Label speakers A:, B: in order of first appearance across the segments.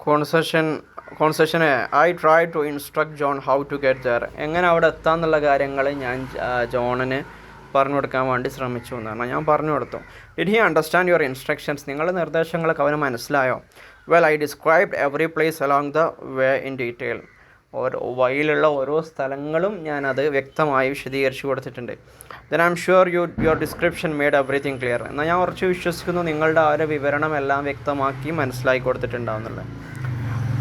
A: കോൺസെഷന് I try to instruct John how to get there. എങ്ങനെ അവിടെ എത്താമെന്നുള്ള കാര്യങ്ങൾ ഞാൻ ജോണിന് പറഞ്ഞു കൊടുക്കാൻ വേണ്ടി ശ്രമിച്ചു എന്നാണ്. ഞാൻ പറഞ്ഞു കൊടുത്തു. Did he understand your instructions? നിങ്ങളുടെ നിർദ്ദേശങ്ങളൊക്കെ അവന് മനസ്സിലായോ? Well, I described every place along the way in detail. വഴിയിലുള്ള ഓരോ സ്ഥലങ്ങളും ഞാനത് വ്യക്തമായി വിശദീകരിച്ചു കൊടുത്തിട്ടുണ്ട്. Then I'm sure your description made everything clear. എന്നാൽ ഞാൻ ഉറച്ചു വിശ്വസിക്കുന്നു നിങ്ങളുടെ ആ ഒരു വിവരണം എല്ലാം വ്യക്തമാക്കി മനസ്സിലാക്കി കൊടുത്തിട്ടുണ്ടാവുന്നുള്ളത്.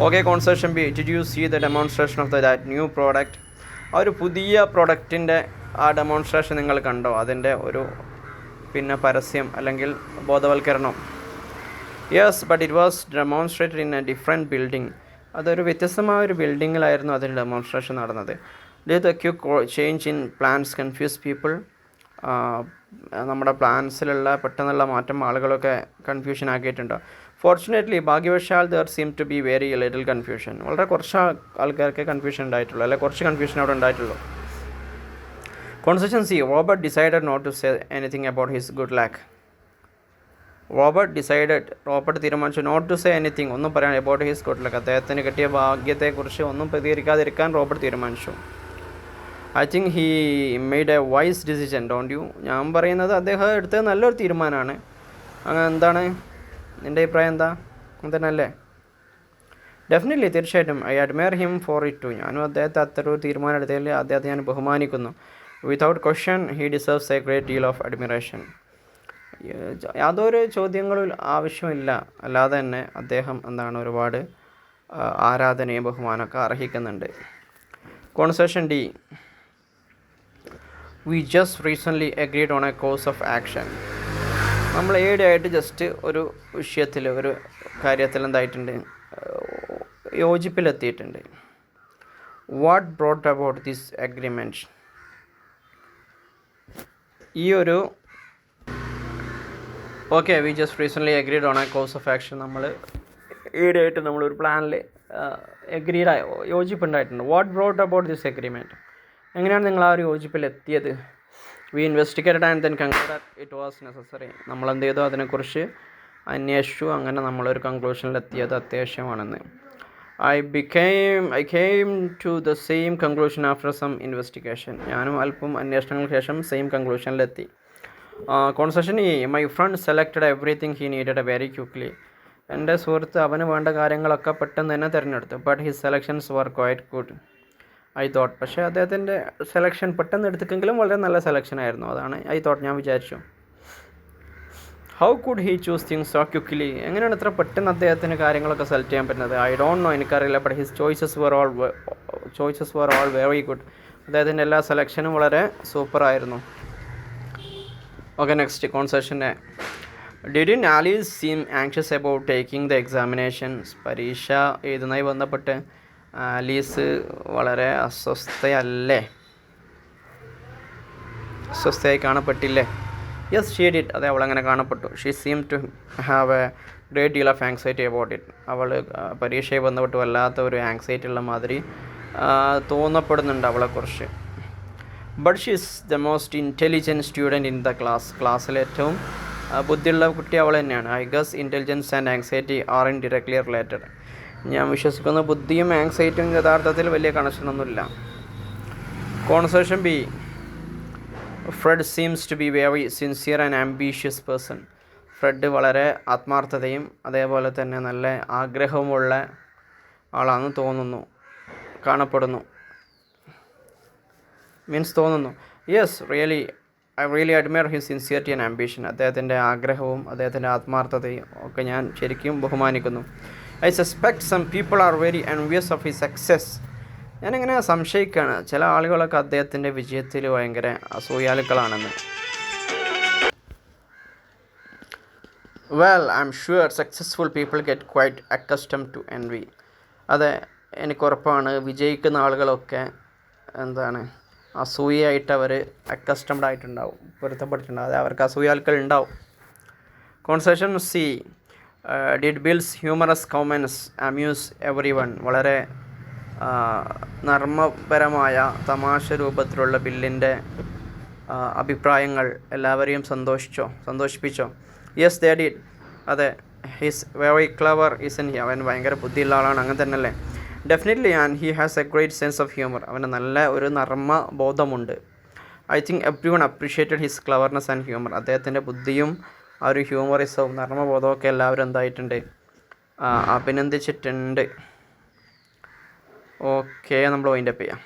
A: Okay, concession B, did you see the demonstration of that new product? ആ ഒരു പുതിയ പ്രൊഡക്റ്റിൻ്റെ ആ ഡെമോൺസ്ട്രേഷൻ നിങ്ങൾ കണ്ടോ? അതിൻ്റെ ഒരു പരസ്യം അല്ലെങ്കിൽ ബോധവൽക്കരണം. Yes, but it was demonstrated in a different building. അതൊരു വ്യത്യസ്തമായ ഒരു ബിൽഡിങ്ങിലായിരുന്നു അതിന് ഡെമോൺസ്ട്രേഷൻ നടന്നത്. Did the quick change in plans confuse people? നമ്മുടെ പ്ലാൻസിലുള്ള പെട്ടെന്നുള്ള മാറ്റം ആളുകളൊക്കെ കൺഫ്യൂഷൻ ആക്കിയിട്ടുണ്ടോ? ഫോർച്ചുനേറ്റ്ലി, ഭാഗ്യവശാൽ there seem to be very little confusion. വളരെ കുറച്ച് ആൾക്കാർക്ക് കൺഫ്യൂഷൻ ഉണ്ടായിട്ടുള്ളൂ, അല്ലെങ്കിൽ കുറച്ച് കൺഫ്യൂഷൻ അവിടെ ഉണ്ടായിട്ടുള്ളൂ. Concession C, Robert decided not to say anything about his good luck. Robert തീരുമാനിച്ചു നോട്ട് ടു സേ എനിത്തിങ്, ഒന്നും പറയാൻ, അബൌട്ട് ഹിസ് ഗുഡ് ലക്ക്, അദ്ദേഹത്തിന് കിട്ടിയ ഭാഗ്യത്തെക്കുറിച്ച് ഒന്നും പ്രതികരിക്കാതിരിക്കാൻ റോബർട്ട് തീരുമാനിച്ചു. I think he made A vice decision, don't you? ഞാൻ പറയുന്നത് അദ്ദേഹം എടുത്തത് നല്ലൊരു തീരുമാനമാണ്. അങ്ങനെ എന്താണ് നിൻ്റെ അഭിപ്രായം? എന്താ തന്നെയല്ലേ? ഡെഫിനറ്റ്ലി, തീർച്ചയായിട്ടും. I admire him for it too. ഞാനും അദ്ദേഹത്തെ അത്തരൊരു തീരുമാനം എടുത്തതിൽ അദ്ദേഹത്തെ ഞാൻ ബഹുമാനിക്കുന്നു. Without question he deserves a great deal of admiration. യാതൊരു ചോദ്യങ്ങളും ആവശ്യമില്ല, അല്ലാതെ തന്നെ അദ്ദേഹം ഒരുപാട് ആരാധനയും ബഹുമാനമൊക്കെ അർഹിക്കുന്നുണ്ട്. Concession D, we just recently agreed on a course of action. നമ്മൾ ഈയിടെയായിട്ട് ജസ്റ്റ് ഒരു വിഷയത്തിൽ, ഒരു കാര്യത്തിൽ എന്തായിട്ടുണ്ട്, യോജിപ്പിലെത്തിയിട്ടുണ്ട്. What brought about this agreement? ഈ ഒരു okay, we just recently agreed on a course of action. നമ്മൾ ഈയിടെയായിട്ട് നമ്മളൊരു പ്ലാനിൽ യോജിപ്പുണ്ടായിട്ടുണ്ട്. What brought about this agreement? എങ്ങനെയാണ് നിങ്ങൾ ആ ഒരു യോജിപ്പിലെത്തിയത്? We investigated and then concluded it was necessary. നമ്മളെന്ത് ചെയ്തു? അതിനെക്കുറിച്ച് അന്വേഷിച്ചു. അങ്ങനെ നമ്മളൊരു കൺക്ലൂഷനിലെത്തിയത് അത്യാവശ്യമാണെന്ന്. I came to the same conclusion after some investigation. ഞാനും അല്പം അന്വേഷണങ്ങൾക്ക് ശേഷം സെയിം കൺക്ലൂഷനിലെത്തി. Concession E, my friend selected everything he needed very quickly. എൻ്റെ സുഹൃത്ത് അവന് വേണ്ട കാര്യങ്ങളൊക്കെ പെട്ടെന്ന് തന്നെ തിരഞ്ഞെടുത്തു. But his selections were quite good I thought. പക്ഷേ അദ്ദേഹത്തിൻ്റെ സെലക്ഷൻ പെട്ടെന്ന് എടുത്തെങ്കിലും വളരെ നല്ല സെലക്ഷൻ ആയിരുന്നു. അതാണ് ഐ തോട്ട്, ഞാൻ വിചാരിച്ചു. How could he choose things so quickly? എങ്ങനെയാണ് ഇത്ര പെട്ടെന്ന് അദ്ദേഹത്തിന് കാര്യങ്ങളൊക്കെ സെലക്ട് ചെയ്യാൻ പറ്റുന്നത്? ഐ ഡോണ്ട് നോ, എനിക്കറിയില്ല. But his choices were all very good. അദ്ദേഹത്തിൻ്റെ എല്ലാ സെലക്ഷനും വളരെ സൂപ്പറായിരുന്നു. ഓക്കെ, നെക്സ്റ്റ് കോൺസെഷൻ്റെ, didn't Alice seem anxious about taking the examinations? പരീക്ഷ എഴുതുന്നതുമായി ബന്ധപ്പെട്ട് ആലീസ് വളരെ അസ്വസ്ഥയായി കാണപ്പെട്ടില്ലേ? Yes, she did. അതെ, അവളങ്ങനെ കാണപ്പെട്ടു. She seem to have a great deal of anxiety about it. അവൾ പരീക്ഷയെ ബന്ധപ്പെട്ട് വല്ലാത്ത ഒരു ആങ്സൈറ്റി ഉള്ള മാതിരി തോന്നപ്പെടുന്നുണ്ട് അവളെക്കുറിച്ച്. But she is the most intelligent student in the ക്ലാസ്സിലെ ഏറ്റവും ബുദ്ധിയുള്ള കുട്ടി അവൾ തന്നെയാണ്. I guess intelligence and anxiety are indirectly related. ഞാൻ വിശ്വസിക്കുന്ന ബുദ്ധിയും ആങ്സൈറ്റിയും യഥാർത്ഥത്തിൽ വലിയ കണക്ഷനൊന്നുമില്ല. Concession B, Fred seems to be very sincere and ambitious person. Fred വളരെ ആത്മാർത്ഥതയും അതേപോലെ തന്നെ നല്ല ആഗ്രഹവുമുള്ള ആളാണെന്ന് കാണപ്പെടുന്നു. Yes, I really admire his sincerity and ambition. അദ്ദേഹത്തിൻ്റെ ആഗ്രഹവും അദ്ദേഹത്തിൻ്റെ ആത്മാർത്ഥതയും ഒക്കെ ഞാൻ ശരിക്കും ബഹുമാനിക്കുന്നു. I suspect some people are very envious of his success. ഞാനിങ്ങനെ സംശയിക്കുകയാണ്, ചില ആളുകളൊക്കെ അദ്ദേഹത്തിൻ്റെ വിജയത്തിൽ ഭയങ്കര അസൂയാലുക്കളാണെന്ന്. Well, I'm sure successful people get quite accustomed to envy. അതെ, എനിക്കുറപ്പാണ് വിജയിക്കുന്ന ആളുകളൊക്കെ അസൂയയായിട്ട് അവർ അക്കസ്റ്റംഡ് ആയിട്ടുണ്ടാവും, പൊരുത്തപ്പെട്ടിട്ടുണ്ടാവും. അത് അവർക്ക് അസൂയാലുക്കൾ ഉണ്ടാവും. Concession C, did Bill's humorous comments amuse everyone. വളരെ നർമ്മപരമായ തമാശ രൂപത്തിലുള്ള ബില്ലിൻ്റെ അഭിപ്രായങ്ങൾ എല്ലാവരെയും സന്തോഷിപ്പിച്ചോ? Yes, they did. അതെ, he's very clever isn't he, അവൻ ഭയങ്കര ബുദ്ധിയുള്ള ആളാണ്, അങ്ങനെ തന്നെയല്ലേ? Definitely, and he has a great sense of humour, അവന് നല്ല ഒരു നർമ്മ ബോധമുണ്ട്. I think everyone appreciated his cleverness and humour, അദ്ദേഹത്തിൻ്റെ ബുദ്ധിയും ആ ഒരു ഹ്യൂമറിസവും നർമ്മബോധമൊക്കെ എല്ലാവരും എന്തായിട്ടുണ്ട്, അഭിനന്ദിച്ചിട്ടുണ്ട്. ഓക്കെ, നമ്മൾ വൈൻഡപ്പ് ചെയ്യാം.